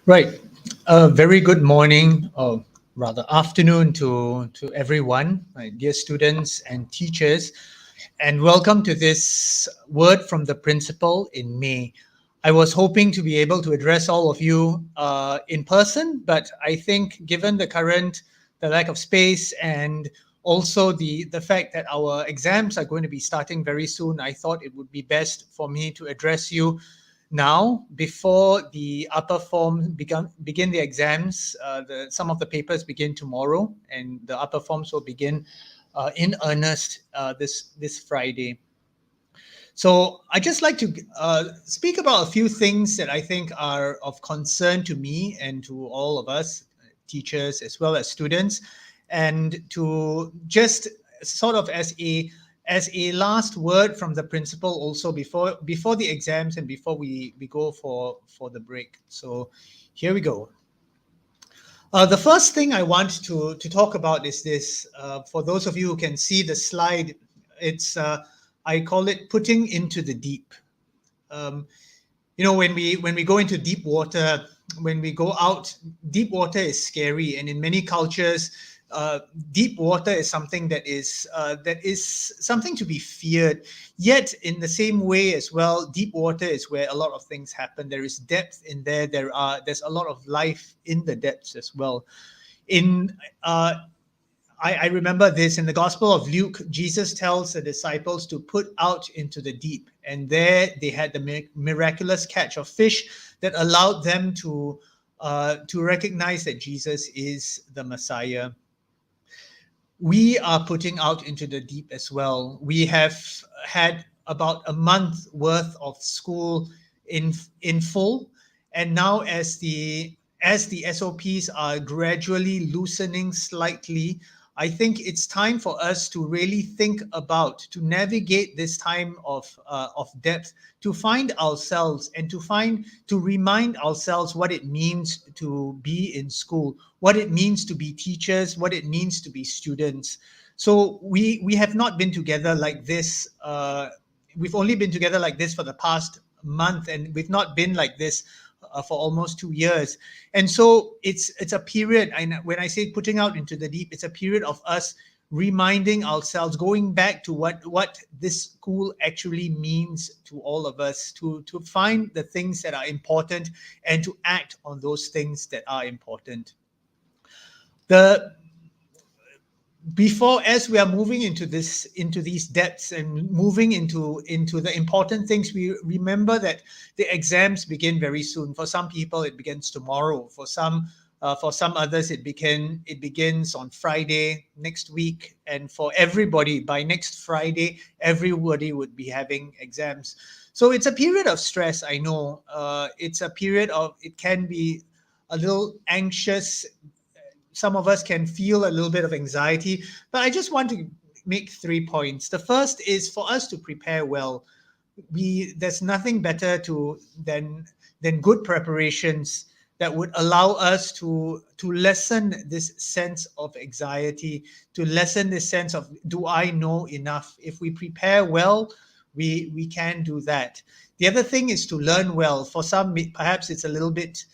Right. Very good morning, or rather afternoon to everyone, right, dear students and teachers, and welcome to this word from the principal in May. I was hoping to be able to address all of you in person, but I think given the lack of space and also the fact that our exams are going to be starting very soon, I thought it would be best for me to address you now before the upper form begin the exams. Some of the papers begin tomorrow, and the upper forms will begin in earnest this Friday. So I just like to speak about a few things that I think are of concern to me and to all of us, teachers as well as students, and to just sort of as a last word from the principal also before the exams and before we go for the break. So here we go. The first thing I want to talk about is this. For those of you who can see the slide, it's I call it putting into the deep. Um, when we go into deep water, when we go out, deep water is scary, and in many cultures, deep water is something that is something to be feared. Yet, in the same way as well, deep water is where a lot of things happen. There is depth in there. There's a lot of life in the depths as well. In I remember this in the Gospel of Luke. Jesus tells the disciples to put out into the deep, and there they had the miraculous catch of fish that allowed them to recognize that Jesus is the Messiah. We are putting out into the deep as well. We have had about a month worth of school in full, and now as the SOPs are gradually loosening slightly, I think it's time for us to really think about to navigate this time of depth, to find ourselves and to remind ourselves what it means to be in school, what it means to be teachers, what it means to be students. So we have not been together like this. We've only been together like this for the past month, and we've not been like this for almost 2 years. And so it's a period. And when I say putting out into the deep, it's a period of us reminding ourselves, going back to what this school actually means to all of us, to find the things that are important and to act on those things that are important. The before As we are moving into these depths and moving into the important things, we remember that the exams begin very soon. For some people it begins tomorrow, for some others it begins on Friday next week, and for everybody by next Friday everybody would be having exams. So it's a period of stress. I know it's a period of, it can be a little anxious. Some of us can feel a little bit of anxiety, but I just want to make 3 points. The first is for us to prepare well. There's nothing better than good preparations that would allow us to lessen this sense of anxiety, to lessen this sense of, do I know enough? If we prepare well, we can do that. The other thing is to learn well. For some, perhaps it's a little bit,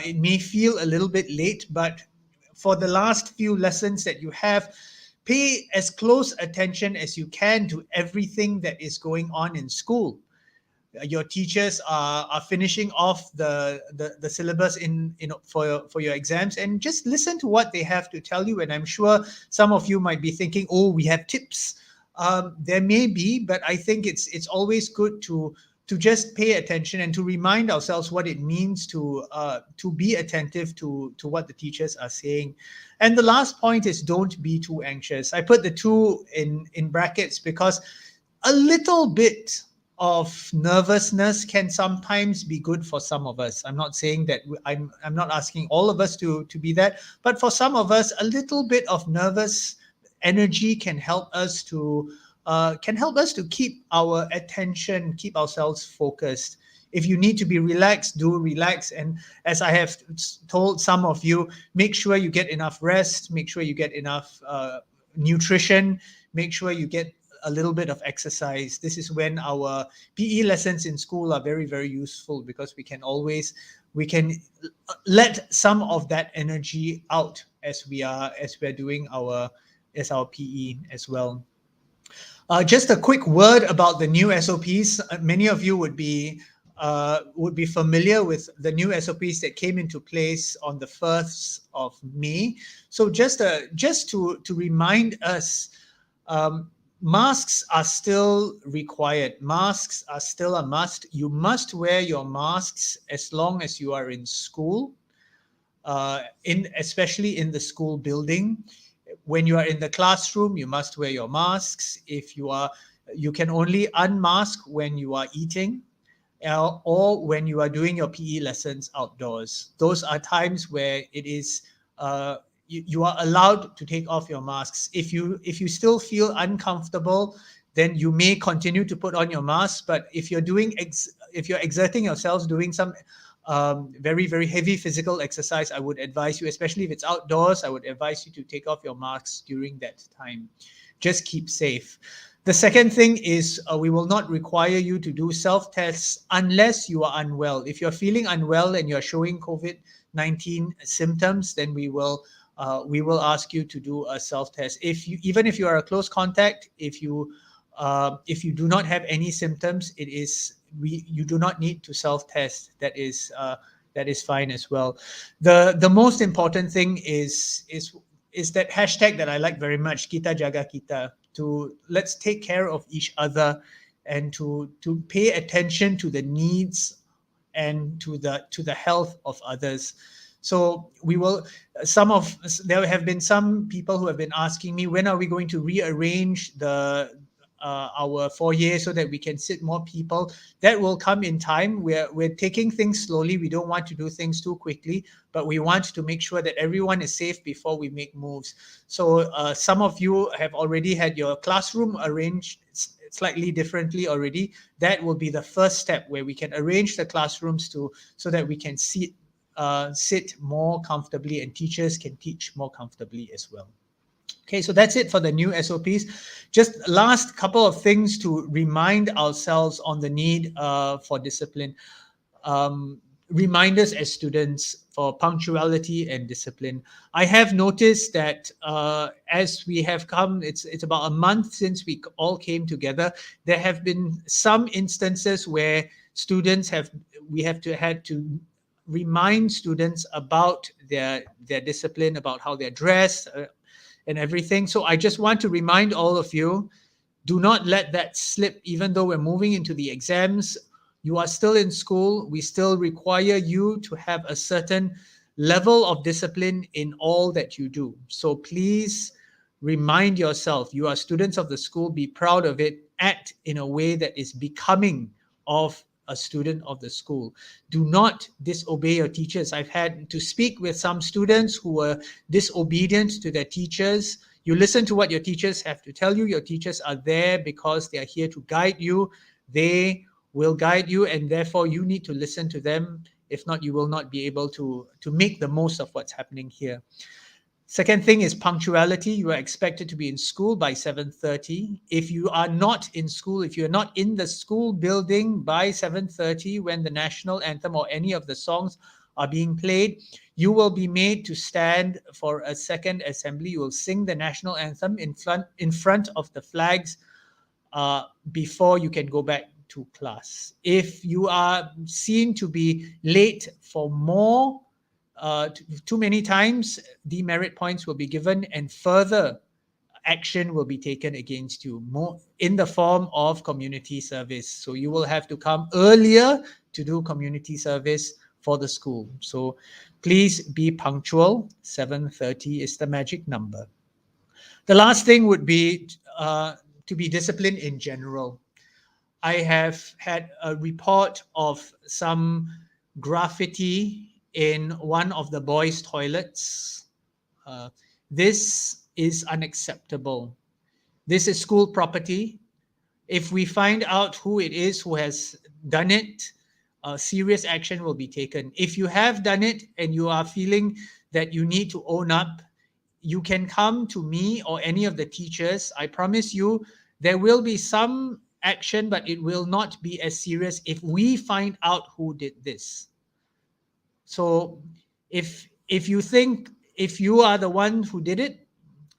it may feel a little bit late, but for the last few lessons that you have, pay as close attention as you can to everything that is going on in school. Your teachers are finishing off the syllabus for your exams, and just listen to what they have to tell you. And I'm sure some of you might be thinking, oh, we have tips. There may be, but I think it's always good to just pay attention and to remind ourselves what it means to be attentive to what the teachers are saying. And the last point is, don't be too anxious. I put the two in brackets because a little bit of nervousness can sometimes be good for some of us. I'm not saying that I'm not asking all of us to be that, but for some of us, a little bit of nervous energy can help us to keep our attention, keep ourselves focused. If you need to be relaxed, do relax. And as I have told some of you, make sure you get enough rest, make sure you get enough nutrition, make sure you get a little bit of exercise. This is when our PE lessons in school are very, very useful, because we can always we can let some of that energy out as we're doing our PE as well. Just a quick word about the new SOPs. Many of you would be familiar with the new SOPs that came into place on the 1st of May. So just to remind us, masks are still required. Masks are still a must. You must wear your masks as long as you are in school, especially in the school building. When you are in the classroom, you must wear your masks. You can only unmask when you are eating, or when you are doing your PE lessons outdoors. Those are times where it is you are allowed to take off your masks. If you still feel uncomfortable, then you may continue to put on your mask. But if you're exerting yourselves doing some very very heavy physical exercise, I would advise you, especially if it's outdoors, I would advise you to take off your masks during that time. Just keep safe. The second thing is we will not require you to do self-tests unless you are unwell. If you're feeling unwell and you're showing COVID-19 symptoms, then we will ask you to do a self-test. Even if you are a close contact, if you do not have any symptoms, you do not need to self-test. That is fine as well. The most important thing is that hashtag that I like very much, kita jaga kita. Let's take care of each other, and to pay attention to the needs and to the health of others. So there have been some people who have been asking me, when are we going to rearrange our foyer so that we can sit more people? That will come in time. We're taking things slowly. We don't want to do things too quickly, but we want to make sure that everyone is safe before we make moves. So some of you have already had your classroom arranged slightly differently already. That will be the first step, where we can arrange the classrooms so that we can sit more comfortably, and teachers can teach more comfortably as well. Okay, so that's it for the new SOPs. Just last couple of things to remind ourselves on the need for discipline. Reminders as students for punctuality and discipline. I have noticed that as we have come, it's about a month since we all came together. There have been some instances where we had to remind students about their discipline, about how they're dressed, and everything. So I just want to remind all of you, do not let that slip. Even though we're moving into the exams, you are still in school. We still require you to have a certain level of discipline in all that you do. So please remind yourself, you are students of the school, be proud of it, act in a way that is becoming of a student of the school. Do not disobey your teachers. I've had to speak with some students who were disobedient to their teachers. You listen to what your teachers have to tell you. Your teachers are there because they are here to guide you. They will guide you, and therefore you need to listen to them. If not, you will not be able to make the most of what's happening here. Second thing is punctuality. You are expected to be in school by 7:30. If you are not in school, if you're not in the school building by 7:30 when the national anthem or any of the songs are being played, you will be made to stand for a second assembly. You will sing the national anthem in front of the flags before you can go back to class. If you are seen to be late for too many times, demerit points will be given, and further action will be taken against you, more in the form of community service. So you will have to come earlier to do community service for the school. So please be punctual. 7:30 is the magic number. The last thing would be to be disciplined in general. I have had a report of some graffiti in one of the boys' toilets. This is unacceptable. This is school property. If we find out who it is who has done it, serious action will be taken. If you have done it and you are feeling that you need to own up, you can come to me or any of the teachers. I promise you there will be some action, but it will not be as serious if we find out who did this. So if you think, if you are the one who did it,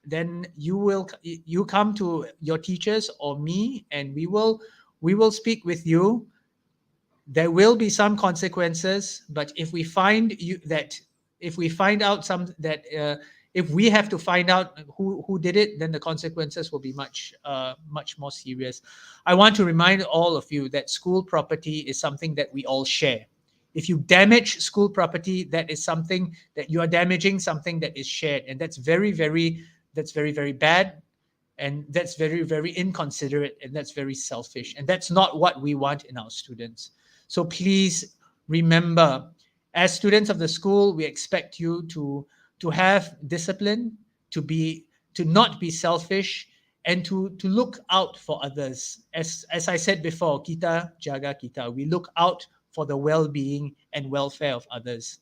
then you come to your teachers or me, and we will speak with you. There will be some consequences, but if we find out some that if we have to find out who did it, then the consequences will be much more serious. I want to remind all of you that school property is something that we all share. If you damage school property, that is something that you are damaging something that is shared, and that's very bad, and that's very inconsiderate, and that's very selfish, and that's not what we want in our students. So please remember, as students of the school, we expect you to have discipline, to not be selfish, and to look out for others. As I said before, kita jaga kita, we look out for the well-being and welfare of others.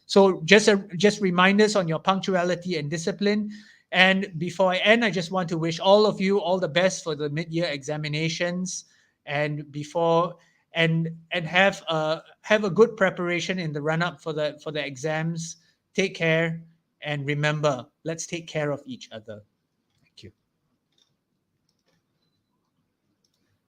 So just reminders on your punctuality and discipline. And before I end, I just want to wish all of you all the best for the mid-year examinations, and before and have a good preparation in the run-up for the exams. Take care, and remember, let's take care of each other.